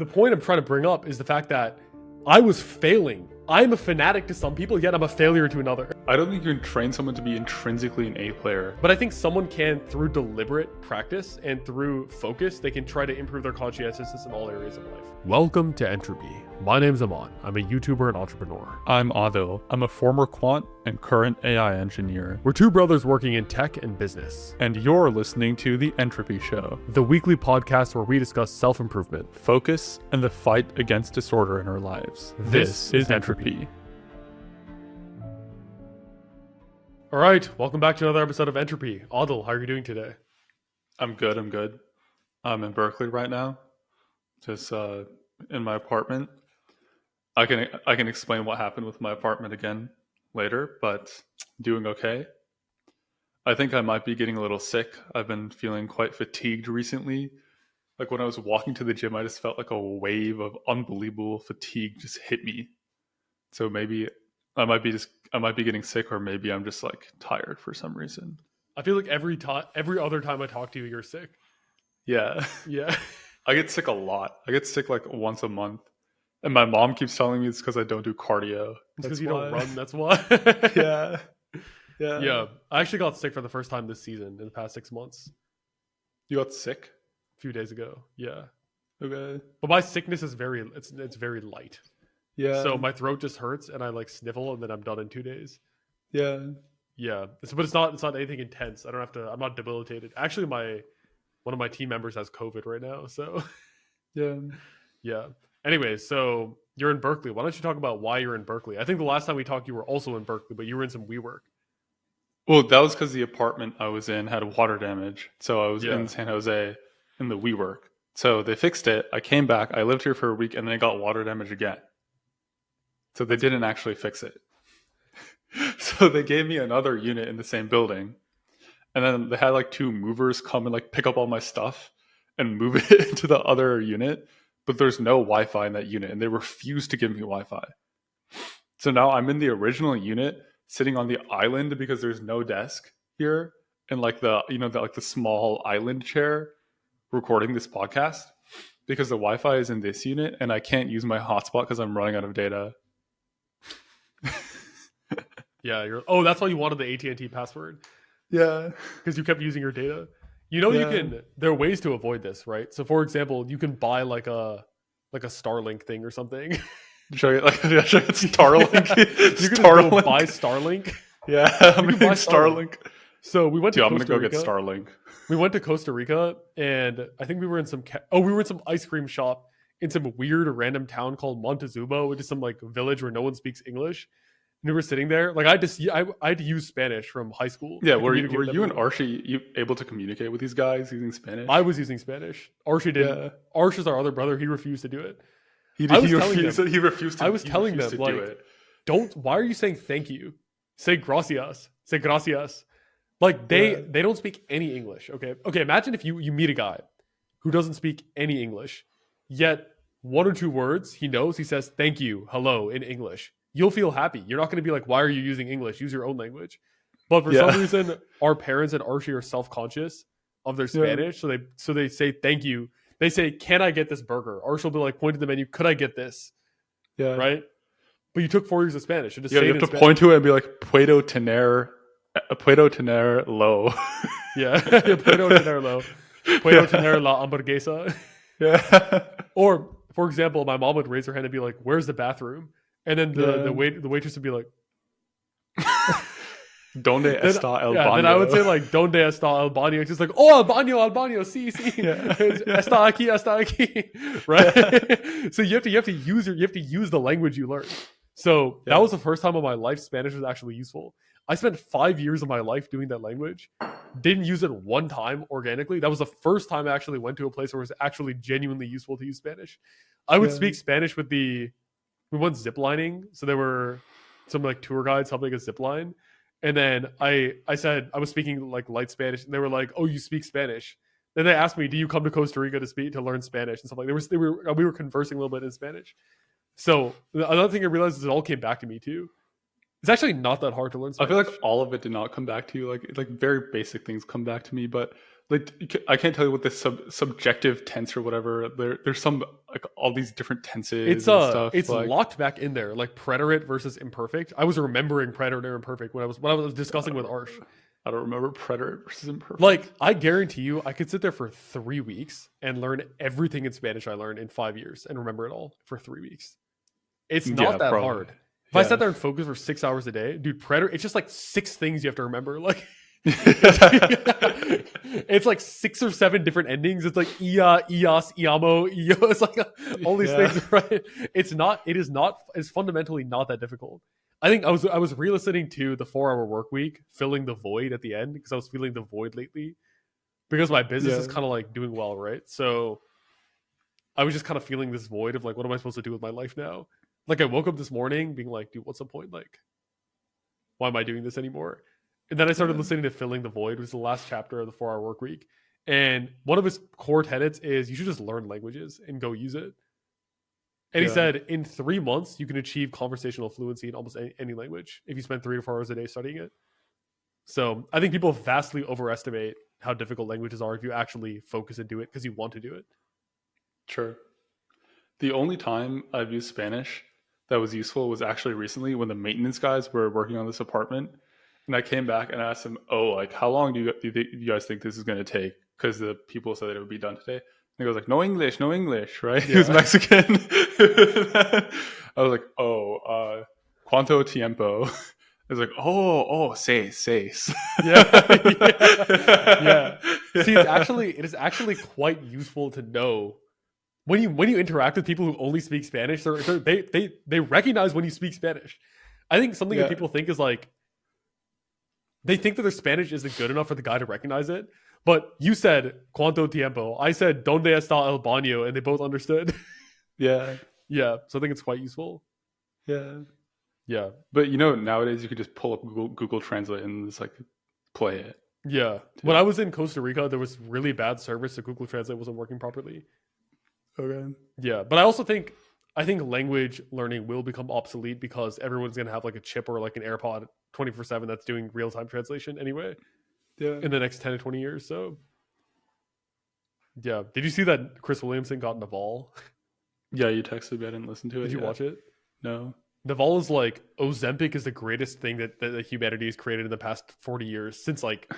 the point I'm trying to bring up is the fact that I was failing. I'm a fanatic to some people, yet I'm a failure to another. I don't think you can train someone to be intrinsically an A player. But I think someone can, through deliberate practice and through focus, they can try to improve their conscientiousness in all areas of life. Welcome to Entropy. My name's Aman. I'm a YouTuber and entrepreneur. I'm Aadil. I'm a former quant and current AI engineer. We're two brothers working in tech and business. And you're listening to The Entropy Show, the weekly podcast where we discuss self-improvement, focus, and the fight against disorder in our lives. This is Entropy. All right, welcome back to another episode of Entropy. Aadil, how are you doing today? I'm good. I'm in Berkeley right now, just in my apartment. I can explain what happened with my apartment again later, but doing okay. I think I might be getting a little sick. I've been feeling quite fatigued recently. Like when I was walking to the gym, I just felt like a wave of unbelievable fatigue just hit me. So maybe I might be getting sick, or maybe I'm just like tired for some reason. I feel like every other time I talk to you, you're sick. Yeah. Yeah. I get sick a lot. I get sick like once a month. And my mom keeps telling me it's because I don't do cardio. It's because you don't run, that's why. Yeah. Yeah. I actually got sick for the first time this season in the past 6 months. You got sick? A few days ago. Yeah. Okay. But my sickness is it's very light. Yeah. So my throat just hurts and I like sniffle and then I'm done in 2 days. Yeah. Yeah. But it's not anything intense. I'm not debilitated. Actually, one of my team members has COVID right now. So yeah. Yeah. Anyway, so you're in Berkeley. Why don't you talk about why you're in Berkeley? I think the last time we talked, you were also in Berkeley, but you were in some WeWork. Well, that was because the apartment I was in had water damage. So I was in San Jose in the WeWork. So they fixed it. I came back. I lived here for a week and then I got water damage again. So they didn't actually fix it. So they gave me another unit in the same building. And then they had like two movers come and like pick up all my stuff and move it into the other unit. But there's no Wi-Fi in that unit, and they refuse to give me Wi-Fi. So now I'm in the original unit, sitting on the island because there's no desk here, and like the small island chair, recording this podcast because the Wi-Fi is in this unit, and I can't use my hotspot because I'm running out of data. Yeah, that's why you wanted the AT&T password. Yeah, because you kept using your data. You know, there are ways to avoid this, right? So for example, you can buy like a Starlink thing or something. Should I get Starlink? You can go buy Starlink. Yeah, I'm going to buy Starlink. So we went to I'm Costa going to Rica. go get Starlink. We went to Costa Rica, and I think we were in some ice cream shop in some weird random town called Montezuma, which is some like village where no one speaks English. And we were sitting there, like I had to use Spanish from high school. Yeah, were you and Archie able to communicate with these guys using Spanish? I was using Spanish. Archie didn't. Yeah. Archie's our other brother. He refused to do it. He refused to. I was telling them, like, do it. Why are you saying thank you? Say gracias. Say gracias. Like they don't speak any English. Okay. Imagine if you meet a guy who doesn't speak any English, yet one or two words he knows. He says thank you, hello in English. You'll feel happy. You're not going to be like, why are you using English? Use your own language. But for some reason, our parents and Archie are self-conscious of their Spanish. So they say, thank you. They say, can I get this burger? Archie will be like, point to the menu. Could I get this? Yeah. Right? But you took 4 years of Spanish. You have to point to it and be like, puedo tener lo. Yeah. Puedo tener lo. Puedo tener la hamburguesa. Yeah. Or, for example, my mom would raise her hand and be like, where's the bathroom? And then the waitress would be like, ¿Dónde está el baño? Then I would say like, ¿Dónde está el baño? It's just like, oh, el baño, sí. Está aquí. Right? So you have to use the language you learn. So that was the first time in my life Spanish was actually useful. I spent 5 years of my life doing that language. Didn't use it one time organically. That was the first time I actually went to a place where it was actually genuinely useful to use Spanish. I would speak Spanish we went ziplining, so there were some like tour guides helping us zipline, and then I said I was speaking like light Spanish, and they were like, "Oh, you speak Spanish?" Then they asked me, "Do you come to Costa Rica to learn Spanish and stuff like that?" We were conversing a little bit in Spanish. So another thing I realized is it all came back to me too. It's actually not that hard to learn Spanish. I feel like all of it did not come back to you. Like very basic things come back to me, but like I can't tell you what the subjective tense or whatever. There's some like all these different tenses and stuff. It's like, locked back in there, like preterite versus imperfect. I was remembering preterite and imperfect when I was discussing with Arsh. I don't remember preterite versus imperfect. Like, I guarantee you, I could sit there for 3 weeks and learn everything in Spanish I learned in 5 years and remember it all for 3 weeks. It's not that hard. If I sat there and focused for 6 hours a day, dude, preterite, it's just like 6 things you have to remember. Like, it's like 6 or 7 different endings. It's like ia, ias, iamo, io. It's like all these things, right? It's fundamentally not that difficult. I think I was re-listening to the 4-Hour Work Week, filling the void at the end because I was feeling the void lately because my business is kind of like doing well, right? So I was just kind of feeling this void of like, what am I supposed to do with my life now? Like, I woke up this morning being like, dude, what's the point? Like, why am I doing this anymore? And then I started listening to Filling the Void, which was the last chapter of the 4-Hour Work Week. And one of his core tenets is you should just learn languages and go use it. And he said, in 3 months, you can achieve conversational fluency in almost any language if you spend 3 to 4 hours a day studying it. So I think people vastly overestimate how difficult languages are if you actually focus and do it because you want to do it. Sure. The only time I've used Spanish that was useful was actually recently when the maintenance guys were working on this apartment. And I came back and asked them, oh, like, how long do you guys think this is going to take? Because the people said that it would be done today. And he goes like, no English, right? He was Mexican. I was like, oh, ¿cuánto tiempo? I was like, oh, seis. Yeah. See, it is actually quite useful to know when you interact with people who only speak Spanish. They recognize when you speak Spanish. I think something that people think is like, they think that their Spanish isn't good enough for the guy to recognize it. But you said "cuánto tiempo." I said "Dónde está el baño," and they both understood. Yeah. So I think it's quite useful. Yeah. But nowadays you could just pull up Google Translate and just like play it. Yeah. When I was in Costa Rica, there was really bad service, so Google Translate wasn't working properly. Okay. Yeah, but I think language learning will become obsolete because everyone's gonna have like a chip or like an AirPod 24/7 that's doing real-time translation anyway. In the next 10 to 20 years. So yeah. Did you see that Chris Williamson got Naval? Yeah, you texted me. I didn't listen to it. Did you watch it? No. Naval is like, Ozempic is the greatest thing that humanity has created in the past 40 years since like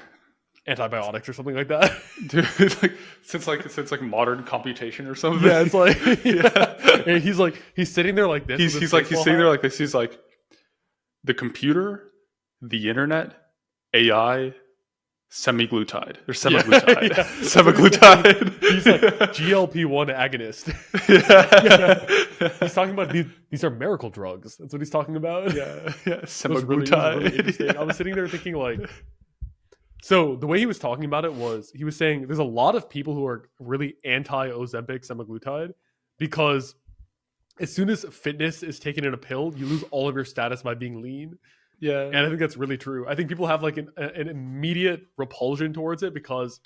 antibiotics or something like that. Dude, it's like since modern computation or something. Yeah, it's like And he's sitting there like this. He's sitting there like this. He's like, the computer, the internet, AI, semaglutide. There's semaglutide. Semaglutide. He's like GLP-1 agonist. He's talking about these are miracle drugs. That's what he's talking about. Yeah. Semaglutide. Really interesting. I was sitting there thinking like, so the way he was talking about it was he was saying there's a lot of people who are really anti-Ozempic semaglutide because as soon as fitness is taken in a pill, you lose all of your status by being lean. Yeah. And I think that's really true. I think people have like an immediate repulsion towards it because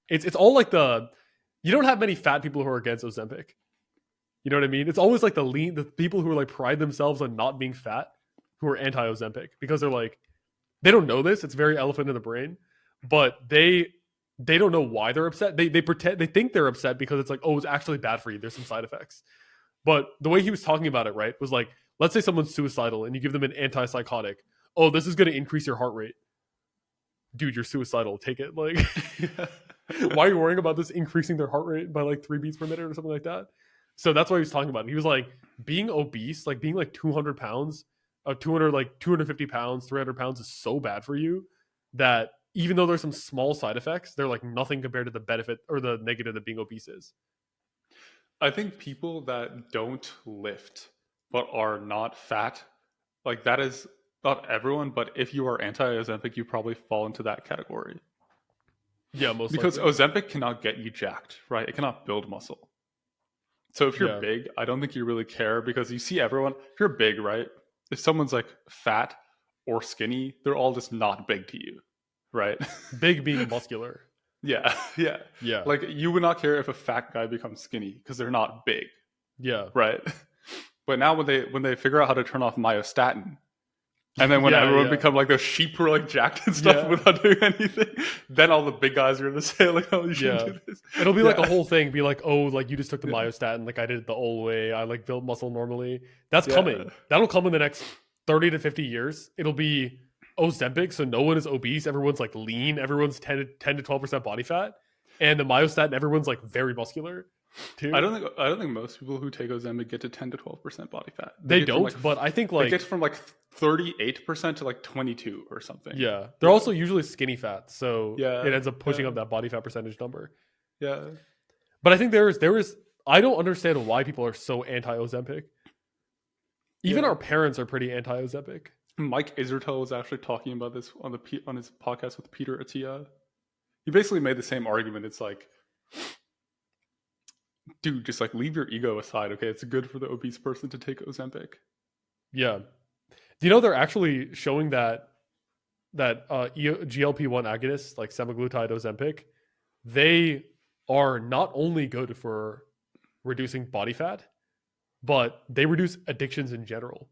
it's all like you don't have many fat people who are against Ozempic. You know what I mean? It's always like the people who are like pride themselves on not being fat who are anti-Ozempic because they're like, they don't know this. It's very elephant in the brain, but they don't know why they're upset. They think they're upset because it's like, oh, it's actually bad for you. There's some side effects. But the way he was talking about it, right, was like, let's say someone's suicidal and you give them an antipsychotic. Oh, this is going to increase your heart rate. Dude, you're suicidal. Take it. Like, why are you worrying about this increasing their heart rate by like 3 beats per minute or something like that? So that's what he was talking about. He was like, being obese, like being like 200 pounds, 250 pounds, 300 pounds is so bad for you that even though there's some small side effects, they're like nothing compared to the benefit or the negative that being obese is. I think people that don't lift but are not fat, like that is not everyone, but if you are anti-Ozempic, you probably fall into that category. Yeah, most because likely. Ozempic cannot get you jacked, right? It cannot build muscle. So if you're big, I don't think you really care because you see everyone, if you're big, right? If someone's like fat or skinny, they're all just not big to you, right? Big being muscular. Yeah. Like you would not care if a fat guy becomes skinny because they're not big. Yeah. Right. But now when they figure out how to turn off myostatin, And then when Yeah, everyone yeah. become like those sheep who are like jacked and stuff Yeah. without doing anything, then all the big guys are gonna say like, "Oh, you shouldn't do this." It'll be Yeah. like a whole thing. Be like, oh, like you just took the Yeah. myostatin, like I did it the old way. I like built muscle normally. That's Yeah. coming. That'll come in the next 30 to 50 years. It'll be Ozempic, so no one is obese. Everyone's like lean. Everyone's 10 to 12% body fat, and the myostatin, everyone's like very muscular. Too. I don't think most people who take Ozempic get to 10 to 12% body fat. They don't, but I think like they get from like 38% to like 22 or something. Yeah, they're also usually skinny fat, so Yeah, it ends up pushing up that body fat percentage number. Yeah, but I think there is. I don't understand why people are so anti Ozempic. Even our parents are pretty anti Ozempic. Mike Isertel was actually talking about this on his podcast with Peter Attia. He basically made the same argument. It's like, dude, just like leave your ego aside, okay? It's good for the obese person to take Ozempic. Yeah. Do you know they're actually showing that GLP-1 agonists like semaglutide, Ozempic, they are not only good for reducing body fat, but they reduce addictions in general.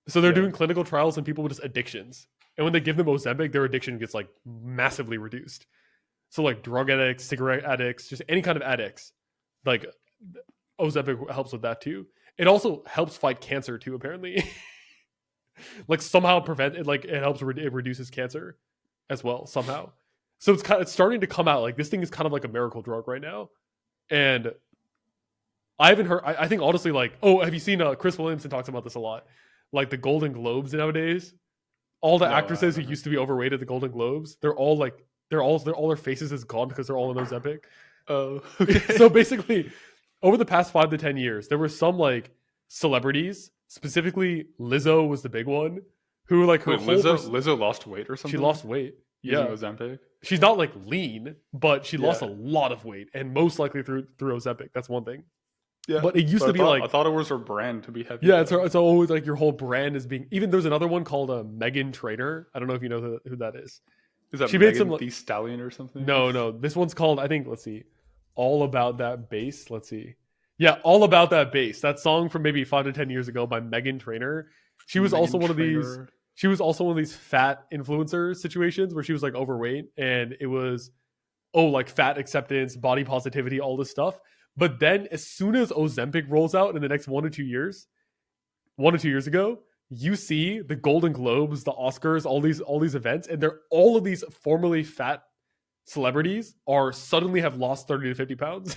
So they're doing clinical trials on people with just addictions. And when they give them Ozempic, their addiction gets like massively reduced. So like drug addicts, cigarette addicts, just any kind of addicts, like Ozempic helps with that too. It also helps fight cancer too, apparently. Like somehow prevent it, like it helps it reduces cancer as well somehow. So it's starting to come out like this thing is kind of like a miracle drug right now. And I haven't heard. I think honestly, like, oh, have you seen Chris Williamson talks about this a lot? Like the Golden Globes nowadays, all the actresses who used to be overweight at the Golden Globes, they're all their faces is gone because they're all in Ozempic. Oh, okay. So basically, over the past 5 to 10 years, there were some like celebrities, specifically Lizzo was the big one, who like her Lizzo lost weight or something. She lost weight. Using Ozempic. She's not like lean, but she lost a lot of weight, and most likely through Ozempic. That's one thing. Yeah, but it used to be like I thought it was her brand to be heavy. Yeah, it's always like your whole brand is being. Even there's another one called Megan Trainor. I don't know if you know who that is. Is that she Megan made some Thee Stallion or something? No. This one's called, I think. Let's see, All About That Bass. Let's see. Yeah, All About That Bass. That song from maybe 5 to 10 years ago by Megan Trainor. She was also one of these. She was also one of these fat influencer situations where she was like overweight, and it was like fat acceptance, body positivity, all this stuff. But then as soon as Ozempic rolls out in the next 1 or 2 years, 1 or 2 years ago, you see the Golden Globes, the Oscars, all these events, and all of these formerly fat celebrities are suddenly have lost 30 to 50 pounds.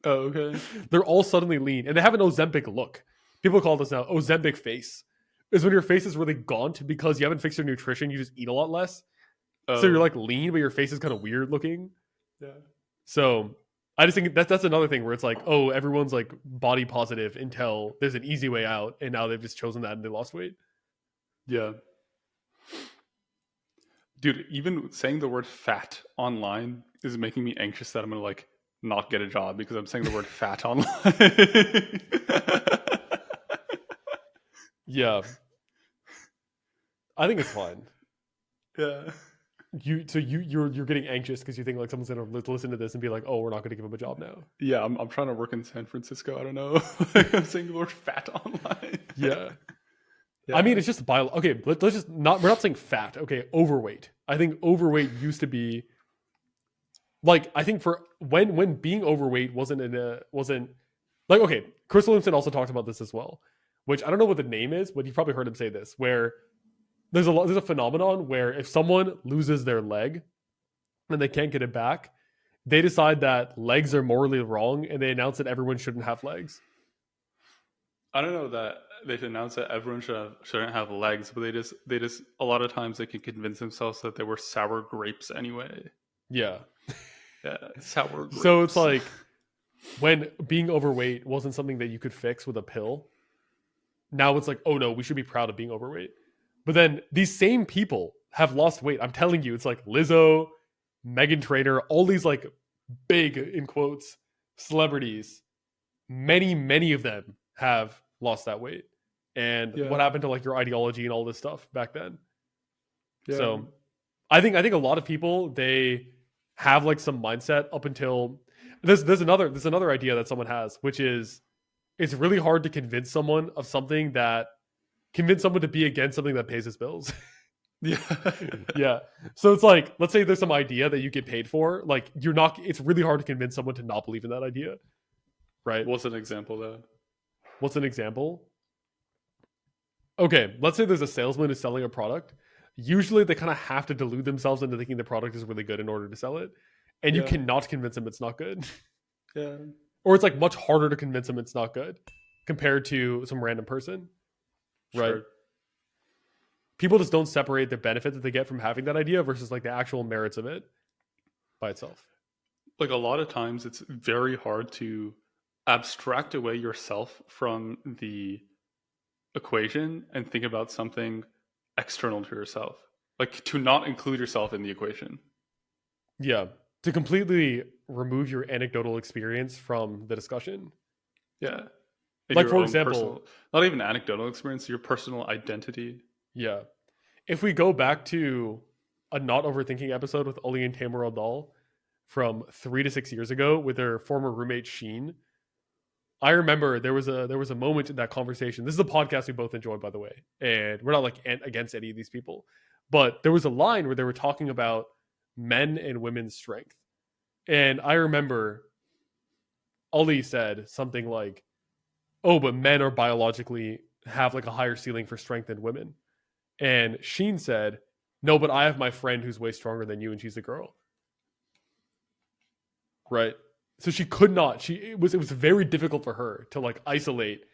Oh, okay. They're all suddenly lean, and they have an Ozempic look. People call this now Ozempic face. Is when your face is really gaunt because you haven't fixed your nutrition, you just eat a lot less. So you're like lean, but your face is kind of weird looking. Yeah. So I just think that's another thing where it's like, oh, everyone's like body positive until there's an easy way out, and now they've just chosen that and they lost weight. Yeah. Dude, even saying the word fat online is making me anxious that I'm gonna like not get a job because I'm saying the word fat online. Yeah. I think it's fine. Yeah. You're getting anxious because you think like someone's gonna listen to this and be like, oh, we're not gonna give him a job now. Yeah, I'm trying to work in San Francisco. I don't know. I'm saying the word fat online. Yeah. I mean, it's just okay. Let's just not. We're not saying fat. Okay, overweight. I think overweight used to be like, I think for when being overweight wasn't like, okay. Chris Williamson also talked about this as well, which I don't know what the name is, but you've probably heard him say this, where there's a phenomenon where if someone loses their leg and they can't get it back, they decide that legs are morally wrong and they announce that everyone shouldn't have legs. I don't know that they announce that everyone shouldn't have legs, but they just a lot of times they can convince themselves that they were sour grapes anyway. Yeah. Yeah, sour grapes. So it's like when being overweight wasn't something that you could fix with a pill, now it's like, oh no, we should be proud of being overweight. But then these same people have lost weight. I'm telling you, it's like Lizzo, Megan Trainor, all these like big, in quotes, celebrities. Many of them have lost that weight. And what happened to like your ideology and all this stuff back then? Yeah. So I think a lot of people, they have like some mindset up until there's another idea that someone has, which is it's really hard to convince someone of something that convince someone to be against something that pays his bills. Yeah. Yeah. So it's like, let's say there's some idea that you get paid for. Like, it's really hard to convince someone to not believe in that idea. Right? What's an example though? What's an example? Okay, let's say there's a salesman who's selling a product. Usually they kind of have to delude themselves into thinking the product is really good in order to sell it. And you cannot convince them it's not good. Yeah. Or it's like much harder to convince them it's not good compared to some random person. Right? Sure. People just don't separate the benefit that they get from having that idea versus like the actual merits of it by itself. Like a lot of times it's very hard to abstract away yourself from the equation and think about something external to yourself. Like to not include yourself in the equation. Yeah. To completely remove your anecdotal experience from the discussion. Yeah. Like, for example, not even anecdotal experience, your personal identity. Yeah. If we go back to a not overthinking episode with Oli and Tamar Al-Dal from 3 to 6 years ago with their former roommate Sheen, I remember there was a moment in that conversation. This is a podcast we both enjoy, by the way, and we're not like against any of these people, but there was a line where they were talking about men and women's strength, and I remember Oli said something like, "Oh, but men are biologically have like a higher ceiling for strength than women." And Sheen said, "No, but I have my friend who's way stronger than you and she's a girl." Right? So she could not, it was very difficult for her to like isolate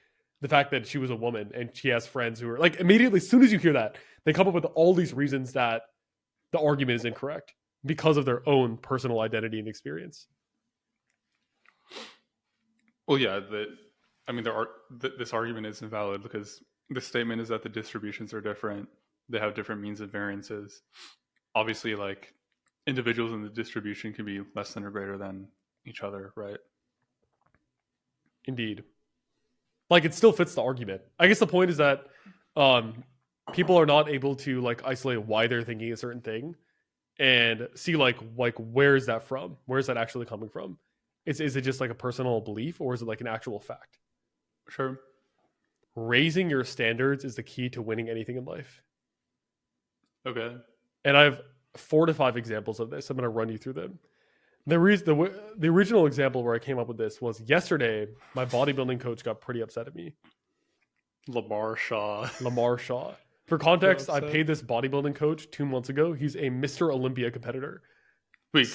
the fact that she was a woman and she has friends who are like, immediately, as soon as you hear that, they come up with all these reasons that the argument is incorrect because of their own personal identity and experience. Well, yeah, this argument is invalid because the statement is that the distributions are different. They have different means of variances. Obviously, like individuals in the distribution can be less than or greater than each other, right? Indeed. Like it still fits the argument. I guess the point is that people are not able to like isolate why they're thinking a certain thing and see like where is that from? Where is that actually coming from? Is it just like a personal belief or is it like an actual fact? Sure. Raising your standards is the key to winning anything in life. Okay. And I have 4 to 5 examples of this. I'm going to run you through them. The original example where I came up with this was yesterday, my bodybuilding coach got pretty upset at me. Lamar Shaw. For context, I paid this bodybuilding coach 2 months ago. He's a Mr. Olympia competitor. Wait,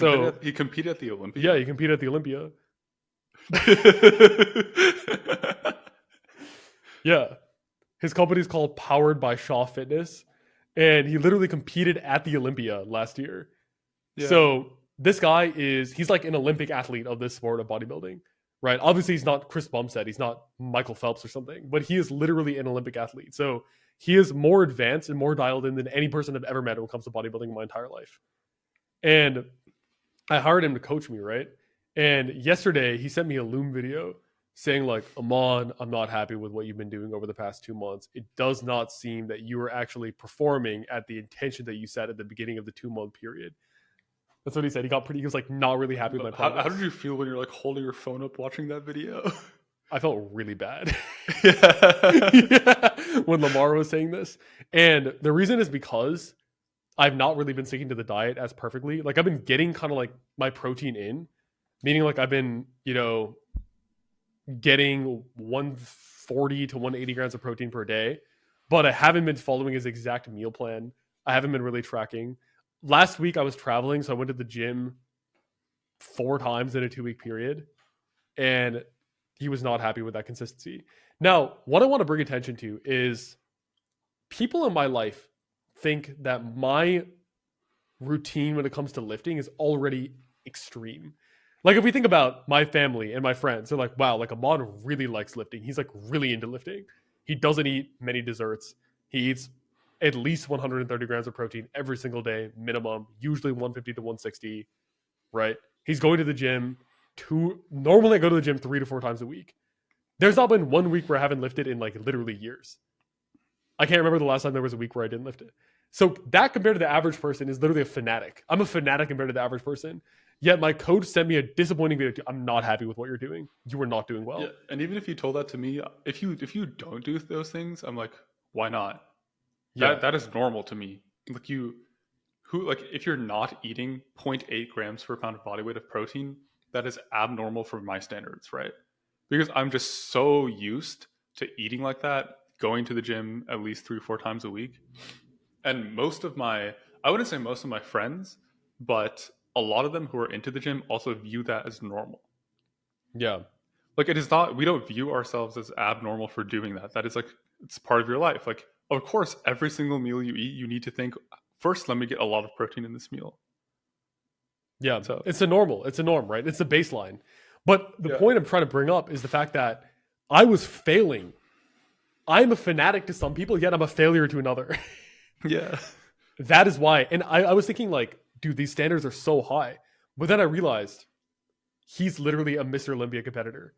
he competed at the Olympia? Yeah, he competed at the Olympia. Yeah. His company is called Powered by Shaw Fitness. And he literally competed at the Olympia last year. Yeah. So this guy he's like an Olympic athlete of this sport of bodybuilding, right? Obviously, he's not Chris Bumstead. He's not Michael Phelps or something, but he is literally an Olympic athlete. So he is more advanced and more dialed in than any person I've ever met when it comes to bodybuilding in my entire life. And I hired him to coach me, right? And yesterday, he sent me a Loom video saying like, Aman, I'm not happy with what you've been doing over the past 2 months. It does not seem that you are actually performing at the intention that you set at the beginning of the 2-month period. That's what he said. He was like not really happy with my progress. How did you feel when you're like holding your phone up watching that video? I felt really bad. Yeah. When Lamar was saying this. And the reason is because I've not really been sticking to the diet as perfectly. Like I've been getting kind of like my protein in, meaning like I've been, getting 140 to 180 grams of protein per day, but I haven't been following his exact meal plan. I haven't been really tracking. Last week I was traveling, so I went to the gym 4 times in a 2-week period, and he was not happy with that consistency. Now, what I want to bring attention to is people in my life think that my routine when it comes to lifting is already extreme. Like if we think about my family and my friends, they're like, wow, like Aman really likes lifting. He's like really into lifting. He doesn't eat many desserts. He eats at least 130 grams of protein every single day, minimum, usually 150 to 160, right? He's going to the gym normally I go to the gym 3 to 4 times a week. There's not been 1 week where I haven't lifted in like literally years. I can't remember the last time there was a week where I didn't lift it. So that compared to the average person is literally a fanatic. I'm a fanatic compared to the average person. Yet my coach sent me a disappointing video. I'm not happy with what you're doing. You are not doing well. Yeah, and even if you told that to me, if you don't do those things, I'm like, Why not? Yeah. That is normal to me. Like if you're not eating 0.8 grams per pound of body weight of protein, that is abnormal for my standards, right? Because I'm just so used to eating like that, going to the gym at least 3 or 4 times a week. And I wouldn't say most of my friends, but a lot of them who are into the gym also view that as normal. Yeah. Like it is not, we don't view ourselves as abnormal for doing that. That is like, it's part of your life. Like, of course, every single meal you eat, you need to think, first, let me get a lot of protein in this meal. Yeah. So it's a norm, right? It's the baseline. But the point I'm trying to bring up is the fact that I was failing. I'm a fanatic to some people, yet I'm a failure to another. Yeah. That is why. And I was thinking like, dude, these standards are so high. But then I realized he's literally a Mr. Olympia competitor.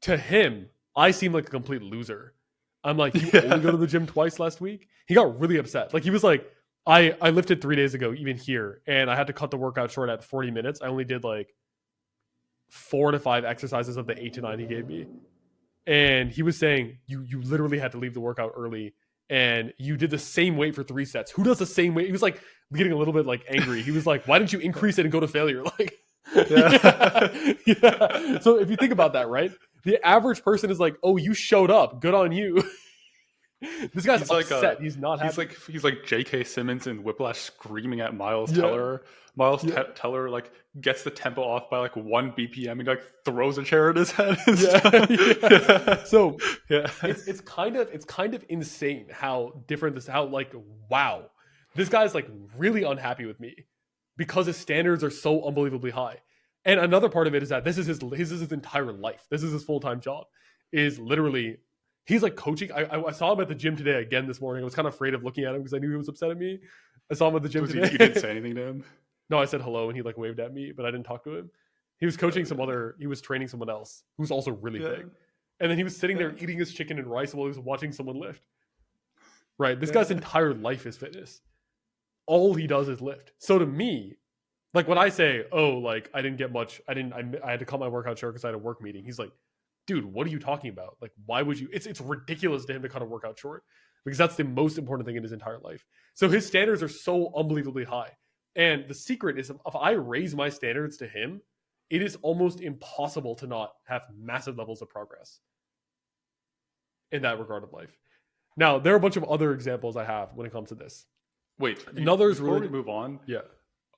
To him, I seem like a complete loser. I'm like, you only go to the gym twice last week? He got really upset. Like he was like, I lifted 3 days ago, even here, and I had to cut the workout short at 40 minutes. I only did like 4 to 5 exercises of the 8 to 9 he gave me. And he was saying, you literally had to leave the workout early and you did the same weight for 3 sets. Who does the same weight? He was like getting a little bit like angry. He was like, why didn't you increase it and go to failure? Like, yeah. So if you think about that, right? The average person is like, oh, you showed up. Good on you. This guy's upset. Like he's not happy. He's like J.K. Simmons in Whiplash screaming at Miles Teller. Miles Teller like gets the tempo off by like 1 BPM and like throws a chair at his head. So it's kind of insane how different this. How like wow, this guy's like really unhappy with me because his standards are so unbelievably high. And another part of it is that this is his entire life. This is his full-time job. Is literally. He's like coaching. I saw him at the gym today again this morning. I was kind of afraid of looking at him because I knew he was upset at me. I saw him at the gym today. You didn't say anything to him? No, I said hello and he like waved at me, but I didn't talk to him. He was coaching he was training someone else who's also really big. And then he was sitting there eating his chicken and rice while he was watching someone lift. Right? This guy's entire life is fitness. All he does is lift. So to me, like when I say, oh, like I didn't get much, I had to cut my workout short because I had a work meeting. He's like, dude, what are you talking about? Like, why would you? It's ridiculous to him to cut a workout short because that's the most important thing in his entire life. So his standards are so unbelievably high. And the secret is if I raise my standards to him, it is almost impossible to not have massive levels of progress in that regard of life. Now, there are a bunch of other examples I have when it comes to this. Wait, before we move on, yeah.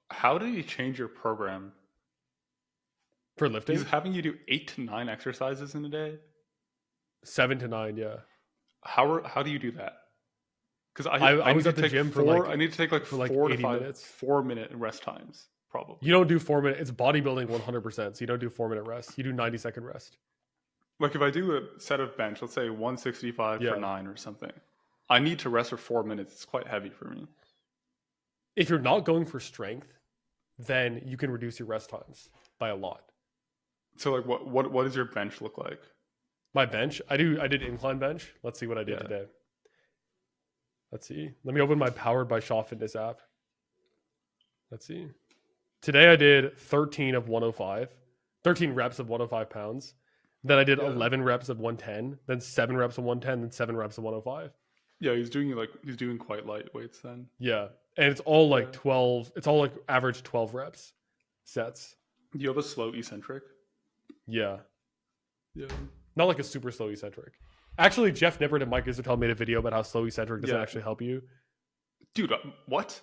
How do you change your program? For lifting? He's having you do 8 to 9 exercises in a day? 7 to 9, yeah. How do you do that? Because I was at the gym for like... I need to take like 4 to 5 minutes. 4-minute rest times, probably. You don't do 4 minutes. It's bodybuilding 100%, so you don't do 4-minute rest. You do 90-second rest. Like if I do a set of bench, let's say 165 for 9 or something, I need to rest for 4 minutes. It's quite heavy for me. If you're not going for strength, then you can reduce your rest times by a lot. So like what does your bench look like? My bench? I did incline bench. Let's see what I did today. Let's see. Let me open my Powered by Shaw Fitness app. Let's see. Today I did 13 of 105. 13 reps of 105 pounds. Then I did 11 reps of 110. Then 7 reps of 110. Then 7 reps of 105. Yeah, he's doing quite light weights then. Yeah. And it's all like 12. It's all like average 12 reps sets. Do you have a slow eccentric? Yeah. Yeah. Not like a super slow eccentric. Actually, Jeff Nippert and Mike Isertel made a video about how slow eccentric doesn't actually help you. Dude, what?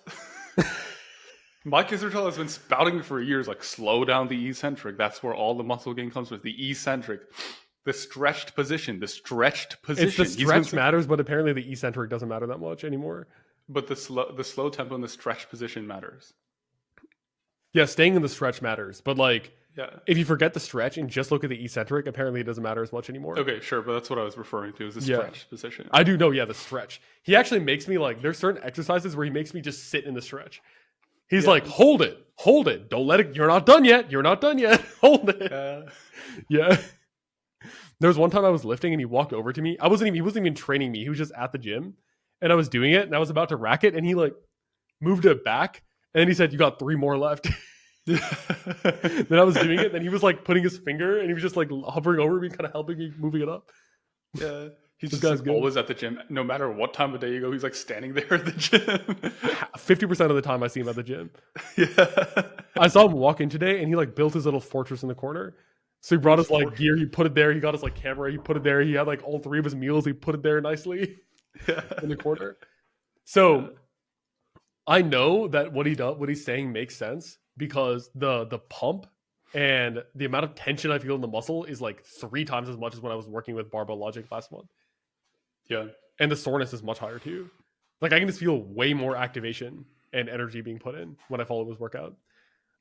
Mike Isertel has been spouting for years, like, slow down the eccentric. That's where all the muscle gain comes from. The eccentric. The stretched position. It's the stretch matters, but apparently the eccentric doesn't matter that much anymore. But the slow tempo and the stretch position matters. Yeah, staying in the stretch matters. But, like, if you forget the stretch and just look at the eccentric, apparently it doesn't matter as much anymore. Okay, sure, but that's what I was referring to, is the stretch position. I do know, the stretch. He actually makes me, like, there's certain exercises where he makes me just sit in the stretch. He's like, hold it. Don't let it, you're not done yet. Hold it. Yeah. There was one time I was lifting and he walked over to me. He wasn't even training me. He was just at the gym and I was doing it and I was about to rack it and he like moved it back and then he said, you got 3 more left. Then I was doing it. Then he was like putting his finger and he was just like hovering over me, kind of helping me moving it up. Yeah. He's This just guy's like good. always at the gym. No matter what time of day you go, he's like standing there at the gym. 50% of the time I see him at the gym. Yeah. I saw him walk in today, and he like built his little fortress in the corner. So he brought his like gear, he put it there. He got his like camera, he put it there. He had like all 3 of his meals, he put it there nicely in the corner. So I know that what he's saying makes sense because the pump and the amount of tension I feel in the muscle is like 3 times as much as when I was working with barbell logic last month. Yeah. And the soreness is much higher too. Like I can just feel way more activation and energy being put in when I follow this workout.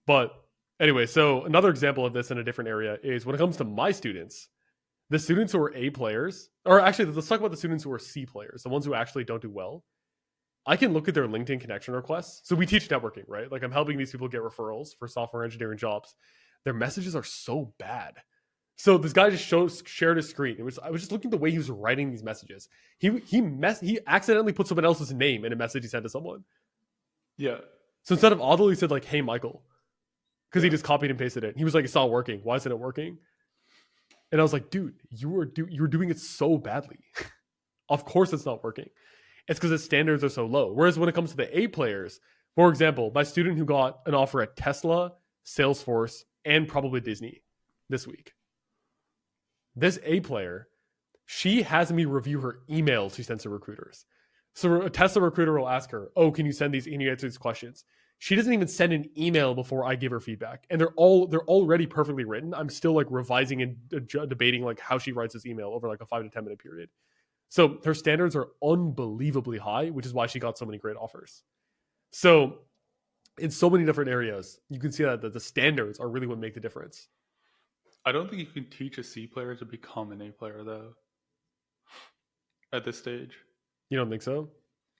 But anyway, so another example of this in a different area is when it comes to my students, the students who are A players, or actually let's talk about the students who are C players, the ones who actually don't do well. I can look at their LinkedIn connection requests. So we teach networking, right? Like I'm helping these people get referrals for software engineering jobs. Their messages are so bad. So this guy just shared his screen. I was just looking at the way he was writing these messages. He accidentally put someone else's name in a message he sent to someone. Yeah. So instead of Aadil, he said like, "Hey Michael," because he just copied and pasted it. He was like, "It's not working. Why isn't it working?" And I was like, "Dude, you were doing it so badly. Of course it's not working. It's because the standards are so low." Whereas when it comes to the A players, for example, my student who got an offer at Tesla, Salesforce, and probably Disney this week. This A player, she has me review her emails she sends to recruiters. So a Tesla recruiter will ask her, "Oh, can you send these? Can you answer these questions?" She doesn't even send an email before I give her feedback, and they're already perfectly written. I'm still like revising and debating like how she writes this email over like a 5 to 10 minute period. So her standards are unbelievably high, which is why she got so many great offers. So in so many different areas, you can see that the standards are really what make the difference. I don't think you can teach a C player to become an A player though. At this stage. You don't think so?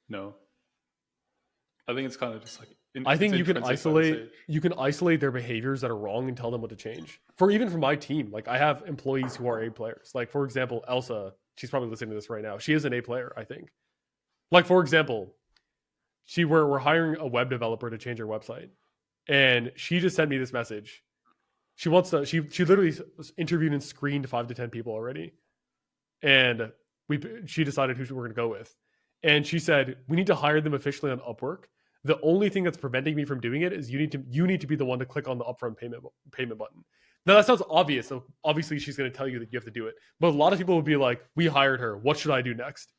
No. I think it's kind of just like I think you can isolate their behaviors that are wrong and tell them what to change. For my team, like I have employees who are A players. Like for example, Elsa, she's probably listening to this right now. She is an A player, I think. Like for example, we're hiring a web developer to change her website, and she just sent me this message. She literally interviewed and screened 5 to 10 people already, and she decided who we're going to go with. And she said, "We need to hire them officially on Upwork. The only thing that's preventing me from doing it is you need to be the one to click on the upfront payment button." Now that sounds obvious. So obviously she's going to tell you that you have to do it. But a lot of people would be like, "We hired her. What should I do next?"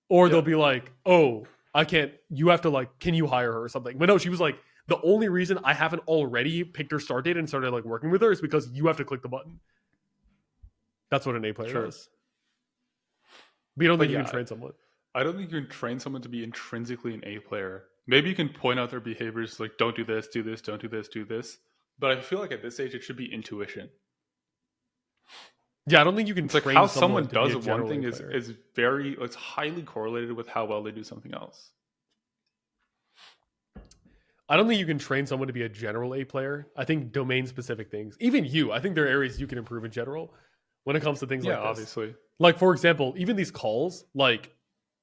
Or they'll be like, "Oh, I can't. You have to like, can you hire her or something?" But no, she was like, "The only reason I haven't already picked her start date and started like working with her is because you have to click the button." That's what an A player is. But you don't think you can train someone. I don't think you can train someone to be intrinsically an A player. Maybe you can point out their behaviors like don't do this, don't do this, do this. But I feel like at this age it should be intuition. Yeah, I don't think you can train like how someone does one thing is very it's highly correlated with how well they do something else. I don't think you can train someone to be a general A player. I think domain specific things. Even you, I think there are areas you can improve in general when it comes to things like this. Yeah, obviously. Like for example, even these calls, like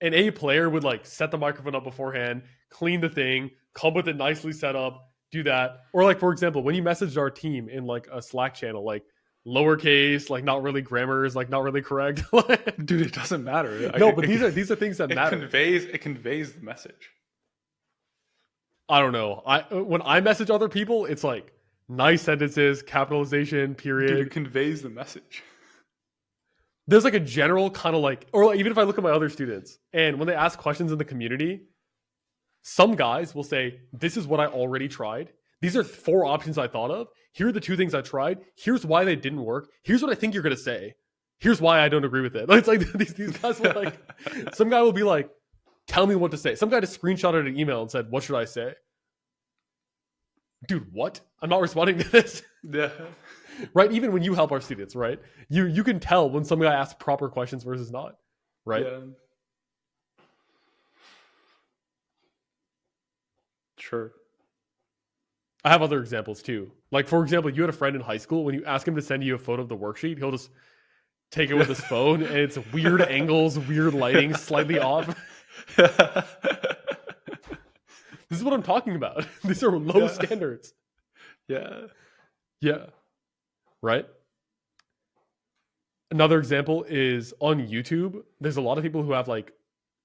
an A player would like set the microphone up beforehand, clean the thing, come with it nicely set up, do that. Or like for example, when you messaged our team in like a Slack channel, like lowercase, like not really grammars, like not really correct. Dude, it doesn't matter. No, but these are things that matter. It conveys the message. I don't know. When I message other people, it's like nice sentences, capitalization, period. Dude, it conveys the message. There's like a general kind of like, or even if I look at my other students and when they ask questions in the community, some guys will say, "This is what I already tried. These are 4 options I thought of. Here are the 2 things I tried. Here's why they didn't work. Here's what I think you're going to say. Here's why I don't agree with it." It's like these guys will like, some guy will be like, "Tell me what to say." Some guy just screenshotted an email and said, "What should I say?" Dude, what? I'm not responding to this. Yeah. Right? Even when you help our students, right? You can tell when some guy asks proper questions versus not, right? Yeah. Sure. I have other examples too. Like, for example, you had a friend in high school. When you ask him to send you a photo of the worksheet, he'll just take it with his phone, and it's weird angles, weird lighting, slightly off. This is what I'm talking about. These are low standards. Yeah. Yeah. Right? Another example is on YouTube. There's a lot of people who have like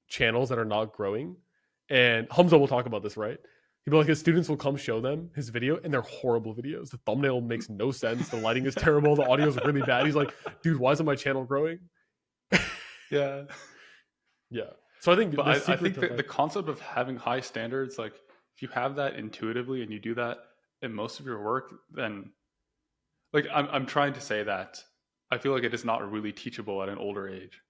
channels that are not growing, and Hamza will talk about this, right? He'll be like, his students will come show them his video, and they're horrible videos. The thumbnail makes no sense. The lighting is terrible. The audio is really bad. He's like, dude, why isn't my channel growing? Yeah. Yeah. So I think, but I think that the concept of having high standards, like if you have that intuitively and you do that in most of your work, then like I'm trying to say that I feel like it is not really teachable at an older age.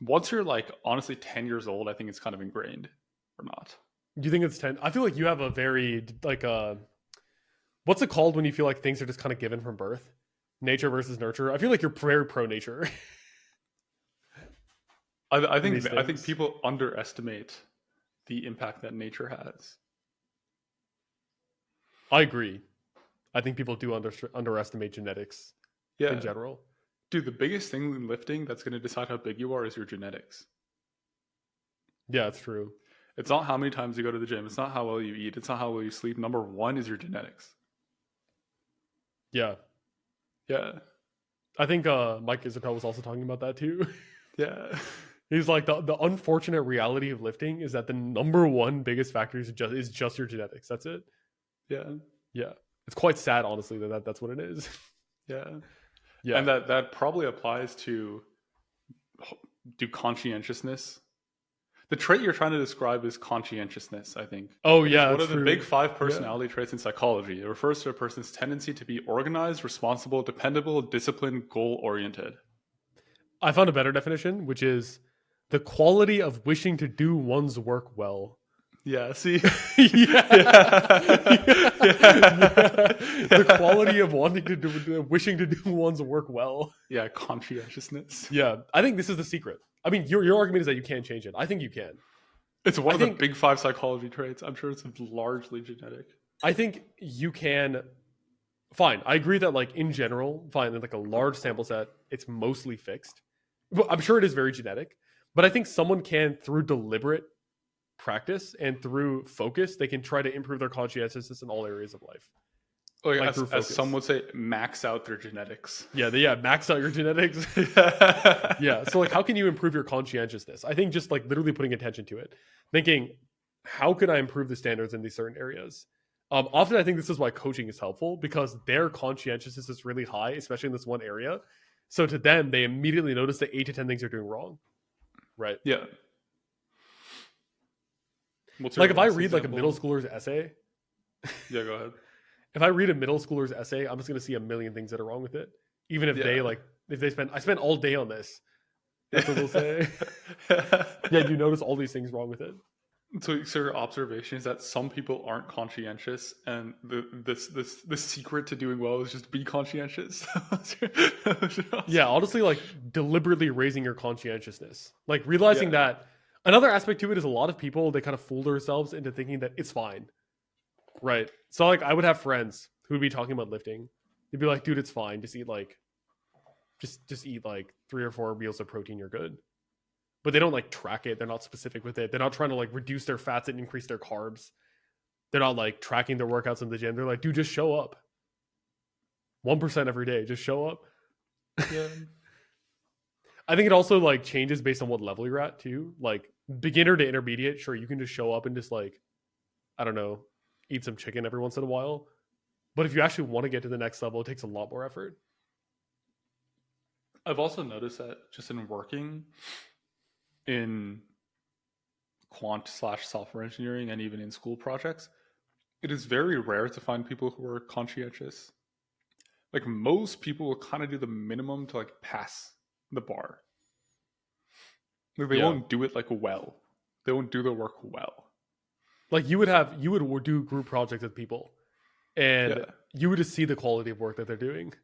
Once you're like honestly 10 years old, I think it's kind of ingrained or not. Do you think it's 10? I feel like you have a very like what's it called when you feel like things are just kind of given from birth? Nature versus nurture. I feel like you're very pro nature. I think people underestimate the impact that nature has. I agree. I think people do underestimate genetics in general. Dude, the biggest thing in lifting that's going to decide how big you are is your genetics. Yeah, it's true. It's not how many times you go to the gym. It's not how well you eat. It's not how well you sleep. Number one is your genetics. Yeah. Yeah. I think Mike Isertel was also talking about that too. Yeah. He's like, the unfortunate reality of lifting is that the number one biggest factor is just your genetics. That's it. Yeah. Yeah. It's quite sad, honestly, that's what it is. Yeah. Yeah. And that probably applies to conscientiousness. The trait you're trying to describe is conscientiousness, I think. Oh, yeah. It's one of the big 5 personality traits in psychology. It refers to a person's tendency to be organized, responsible, dependable, disciplined, goal-oriented. I found a better definition, which is the quality of wishing to do one's work well. Yeah, see? The quality of wishing to do one's work well. Yeah, conscientiousness. Yeah, I think this is the secret. I mean, your argument is that you can't change it. I think you can. It's one of the big 5 psychology traits. I'm sure it's largely genetic. I think you can. Fine, I agree that like in general, fine, in like a large sample set, it's mostly fixed. Well, I'm sure it is very genetic, but I think someone can, through deliberate practice and through focus, they can try to improve their conscientiousness in all areas of life. Like as some would say, max out their genetics. Yeah, max out your genetics. Yeah, so like how can you improve your conscientiousness? I think just like literally putting attention to it, thinking, how can I improve the standards in these certain areas? Often I think this is why coaching is helpful, because their conscientiousness is really high, especially in this one area. So to them, they immediately notice that 8 to 10 things are doing wrong. Right? Yeah. Like if I read like a middle schooler's essay. Yeah, go ahead. If I read a middle schooler's essay, I'm just going to see a million things that are wrong with it. Even if I spent all day on this. That's what they'll say. Yeah, you notice all these things wrong with it. So your observation is that some people aren't conscientious, and the secret to doing well is just be conscientious. Yeah, honestly, like deliberately raising your conscientiousness, like realizing that. Another aspect to it is a lot of people, they kind of fool themselves into thinking that it's fine, right? So like I would have friends who would be talking about lifting. They'd be like, "Dude, it's fine. Just eat like, just eat like 3 or 4 meals of protein. You're good." But they don't like track it. They're not specific with it. They're not trying to like reduce their fats and increase their carbs. They're not like tracking their workouts in the gym. They're like, dude, just show up. 1% every day. Just show up. Yeah. I think it also like changes based on what level you're at too. Like beginner to intermediate, sure, you can just show up and just like, I don't know, eat some chicken every once in a while. But if you actually want to get to the next level, it takes a lot more effort. I've also noticed that just in working in quant/software engineering and even in school projects, it is very rare to find people who are conscientious. Like most people will kind of do the minimum to like pass the bar. Like they won't do it like well. They won't do their work well. Like you would do group projects with people, and you would just see the quality of work that they're doing.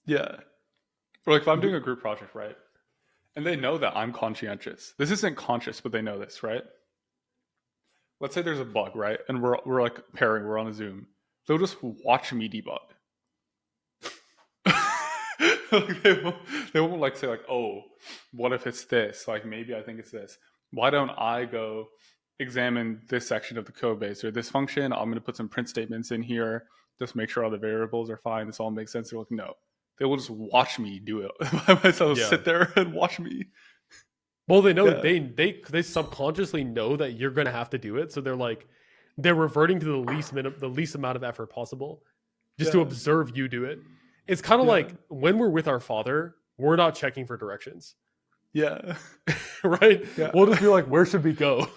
Yeah. Or like if I'm doing a group project, right? And they know that I'm conscientious. This isn't conscious, but they know this, right? Let's say there's a bug, right? And we're like pairing, we're on a Zoom. They'll just watch me debug. Like they won't like say like, oh, what if it's this? Like maybe I think it's this. Why don't I go examine this section of the code base or this function? I'm going to put some print statements in here. Just make sure all the variables are fine. This all makes sense. They're like, no. They will just watch me do it by myself. Yeah. Sit there and watch me. Well, they know Yeah. they subconsciously know that you're gonna have to do it, so they're reverting to the least amount of effort possible, just to Yeah. observe you do it. It's kind of Yeah. like when we're with our father, we're not checking for directions, Yeah. right? Yeah. We'll just be like, "Where should we go?"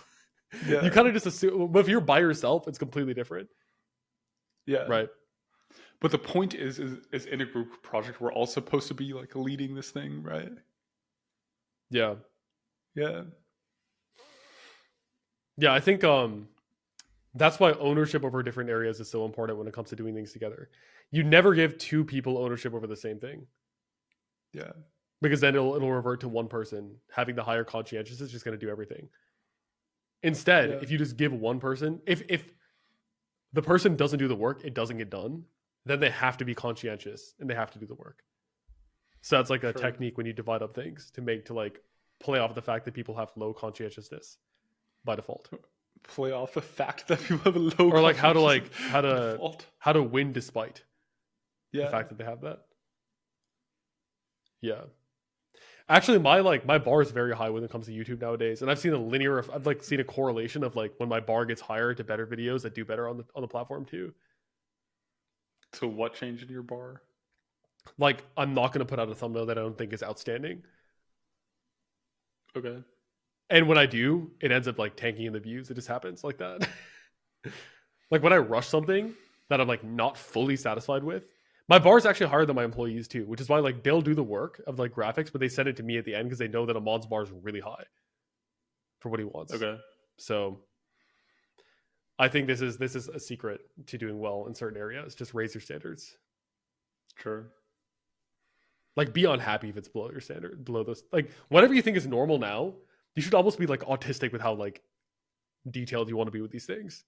Yeah. You kind of just assume. But if you're by yourself, it's completely different, Yeah. right? But the point is in a group project, we're all supposed to be like leading this thing, right? Yeah, Yeah. yeah. I think that's why ownership over different areas is so important when it comes to doing things together. You never give two people ownership over the same thing. Yeah. Because then it'll revert to one person having the higher conscientious is just going to do everything. Instead, Yeah. if you just give one person, if the person doesn't do the work, it doesn't get done, then they have to be conscientious and they have to do the work. So that's like a True. technique when you divide up things to like play off the fact that people have low conscientiousness by default. Play off the fact that people have a low Or like how default. to win despite Yeah. the fact that they have that. Yeah. Actually, my bar is very high when it comes to YouTube nowadays, and I've seen a correlation of like when my bar gets higher to better videos that do better on the platform too. So what changed in your bar? Like I'm not going to put out a thumbnail that I don't think is outstanding, Okay. and when I do, it ends up like tanking in the views. It just happens like that. Like when I rush something that I'm like not fully satisfied with, my bar is actually higher than my employees too, which is why like they'll do the work of like graphics, but they send it to me at the end because they know that Amon's bar is really high for what he wants. Okay. So I think this is a secret to doing well in certain areas. Just raise your standards. Sure. Like be unhappy if it's below your standard, below those. Like whatever you think is normal now, you should almost be like autistic with how like detailed you want to be with these things.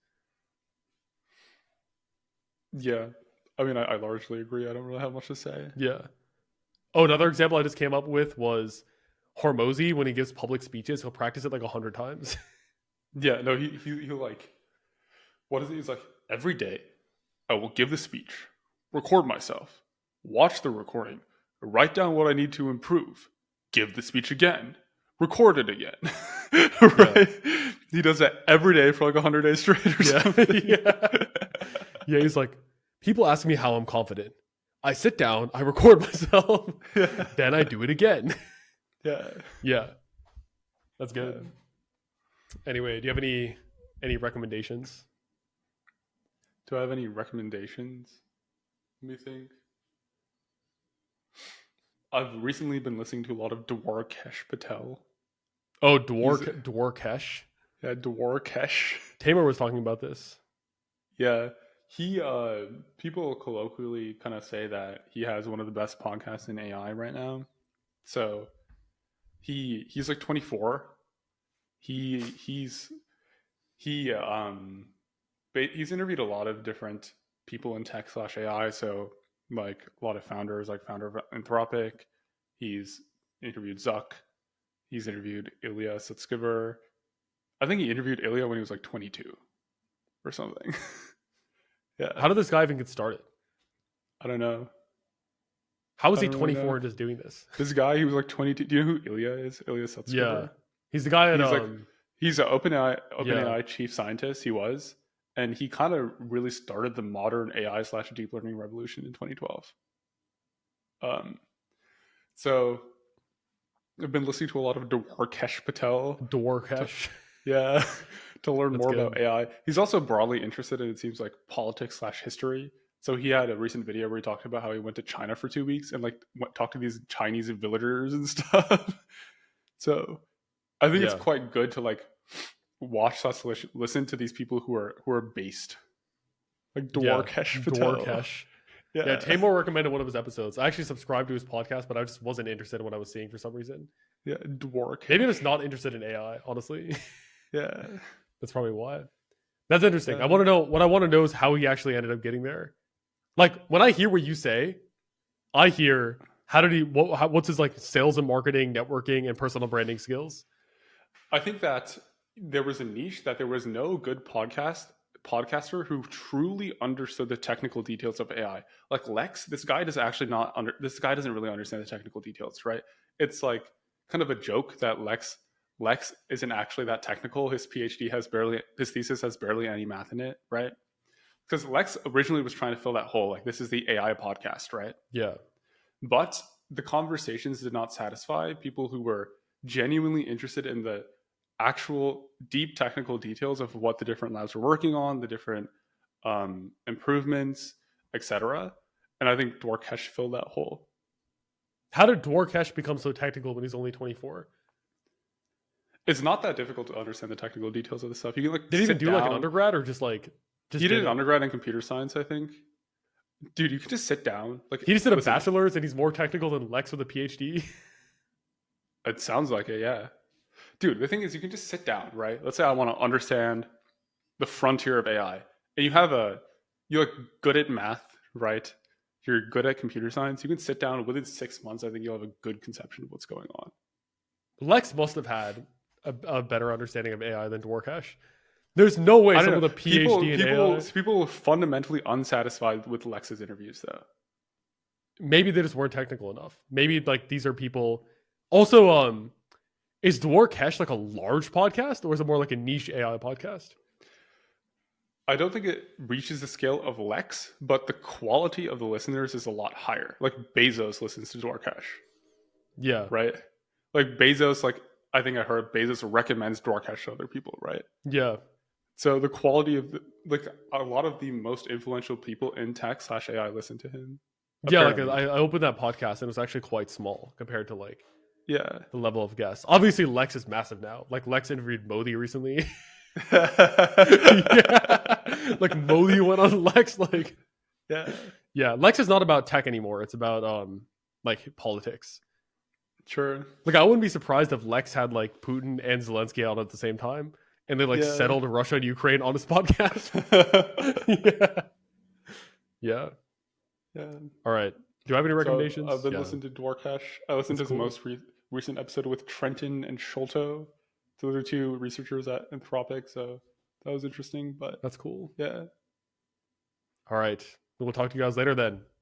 Yeah. I mean, I largely agree. I don't really have much to say. Yeah. Oh, another example I just came up with was Hormozy. When he gives public speeches, he'll practice it like 100 times. Yeah. No, he like, what is it? He's like, every day I will give the speech, record myself, watch the recording, write down what I need to improve, give the speech again, record it again. Right? Yeah. He does that every day for like 100 days straight or something. Yeah. Yeah, he's like, people ask me how I'm confident. I sit down, I record myself, then I do it again. Yeah. Yeah. That's good. Yeah. Anyway, do you have any recommendations? Do I have any recommendations? Let me think. I've recently been listening to a lot of Dwarkesh Patel. Oh, Dwarkesh? Yeah, Dwarkesh. Tamer was talking about this. Yeah. He people colloquially kind of say that he has one of the best podcasts in AI right now. So he's like 24. He's interviewed a lot of different people in tech/AI. So like a lot of founders, like founder of Entropy. He's interviewed Zuck. He's interviewed Ilya Sutskever. I think he interviewed Ilya when he was like 22 or something. Yeah. How did this guy even get started? I don't know. How is he 24 and just doing this? This guy, he was like 22. Do you know who Ilya is? Ilya Sutskever? Yeah. He's the guy he's an OpenAI chief scientist. He was. And he kind of really started the modern AI/deep learning revolution in 2012. So I've been listening to a lot of Dwarkesh Patel. Dwarkesh. Yeah. To learn That's more good. about AI. He's also broadly interested in, it seems like, politics/history. So he had a recent video where he talked about how he went to China for 2 weeks and like talked to these Chinese villagers and stuff. So I think it's quite good to like listen to these people who are based. Like Dwarkesh Patel. Dwarkesh. Yeah, Tamer recommended one of his episodes. I actually subscribed to his podcast, but I just wasn't interested in what I was seeing for some reason. Yeah, Dwarkesh. Maybe I'm just not interested in AI, honestly. Yeah. That's probably why. That's interesting. I want to know what I want to know is how he actually ended up getting there. Like when I hear what you say, I hear what's his like sales and marketing, networking, and personal branding skills. I think that there was a niche that there was no good podcast podcaster who truly understood the technical details of AI. Like Lex, this guy doesn't really understand the technical details, right? It's like kind of a joke that Lex isn't actually that technical. His thesis has barely any math in it, right? Because Lex originally was trying to fill that hole. Like, this is the AI podcast, right? Yeah. But the conversations did not satisfy people who were genuinely interested in the actual deep technical details of what the different labs were working on, the different improvements, etc. And I think Dwarkesh filled that hole. How did Dwarkesh become so technical when he's only 24? It's not that difficult to understand the technical details of the stuff. You can like did he even do like an undergrad or just he did an undergrad in computer science, I think. Dude, you can just sit down. Like, he just did a bachelor's and he's more technical than Lex with a PhD. It sounds like it, yeah. Dude, the thing is, you can just sit down, right? Let's say I want to understand the frontier of AI, and you're like good at math, right? You're good at computer science. You can sit down within 6 months. I think you'll have a good conception of what's going on. Lex must have had a better understanding of AI than Dwarkesh. There's no way someone with a PhD in AI. People were fundamentally unsatisfied with Lex's interviews, though. Maybe they just weren't technical enough. Maybe like these are people. Also, is Dwarkesh like a large podcast, or is it more like a niche AI podcast? I don't think it reaches the scale of Lex, but the quality of the listeners is a lot higher. Like Bezos listens to Dwarkesh. Yeah. Right? Like Bezos, I think I heard Bezos recommends Dwarkesh to other people, right? Yeah. So the quality of a lot of the most influential people in tech / AI listen to him. Apparently. Yeah, I opened that podcast and it was actually quite small compared to the level of guests. Obviously, Lex is massive now. Like Lex interviewed Modi recently. Yeah. Like Modi went on Lex. Yeah. Lex is not about tech anymore. It's about politics. Sure. Like I wouldn't be surprised if Lex had like Putin and Zelensky out at the same time, and they settled Russia and Ukraine on his podcast. Yeah. All right. Do you have any recommendations? I've been listening to Dwarkesh. I listened to the most recent episode with Trenton and Sholto. Those are two researchers at Anthropic, so that was interesting. But that's cool. Yeah. All right. We'll talk to you guys later then.